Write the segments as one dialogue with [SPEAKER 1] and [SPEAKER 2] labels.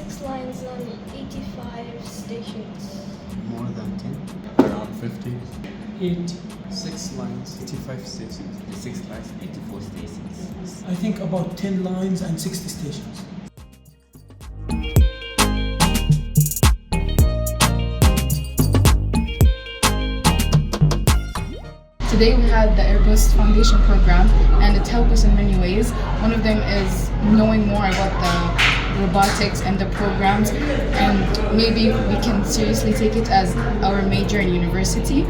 [SPEAKER 1] 6 lines on 85 stations.
[SPEAKER 2] More than 10.
[SPEAKER 3] Around 50.
[SPEAKER 4] 8.
[SPEAKER 2] 6 lines, 85 stations.
[SPEAKER 5] 6 lines, 84 stations.
[SPEAKER 4] I think about 10 lines and 60 stations.
[SPEAKER 6] Today we had the Airbus Foundation program, and it helped us in many ways. One of them is knowing more about the robotics and the programs, and maybe we can seriously take it as our major in university.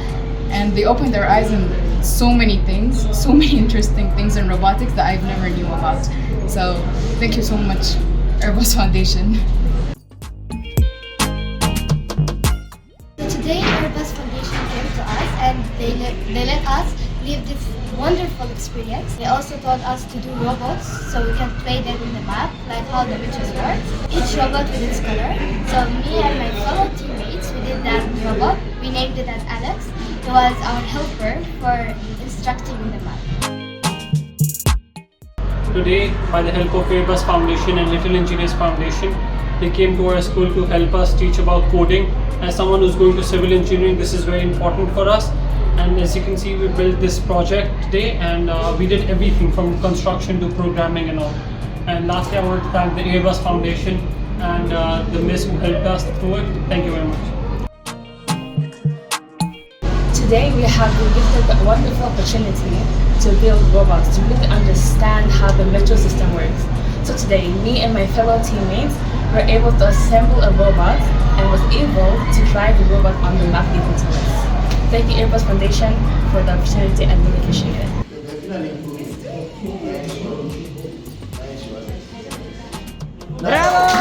[SPEAKER 6] And they opened our eyes on so many things, so many interesting things in robotics that I've never knew about. So thank you so much, Airbus Foundation.
[SPEAKER 1] Today, Airbus Foundation came to us and they let us live this wonderful experience. They also taught us to do robots so we can play them in the map, like how the witches work. Each robot with its color. So me and my fellow teammates, we did that robot. We named it as Alex. He was our helper for instructing in the map.
[SPEAKER 7] Today, by the help of Airbus Foundation and Little Engineers Foundation, they came to our school to help us teach about coding. As someone who's going to civil engineering, this is very important for us. And as you can see, we built this project today, and we did everything from construction to programming and all. And lastly, I want to thank the Airbus Foundation and the miss who helped us through it. Thank you very much.
[SPEAKER 8] Today we have been gifted the wonderful opportunity to build robots, to really understand how the metro system works. So today, me and my fellow teammates were able to assemble a robot and was able to drive the robot on the map given to us. Thank you, Airbus Foundation, for the opportunity, and really appreciate it.
[SPEAKER 9] Bravo!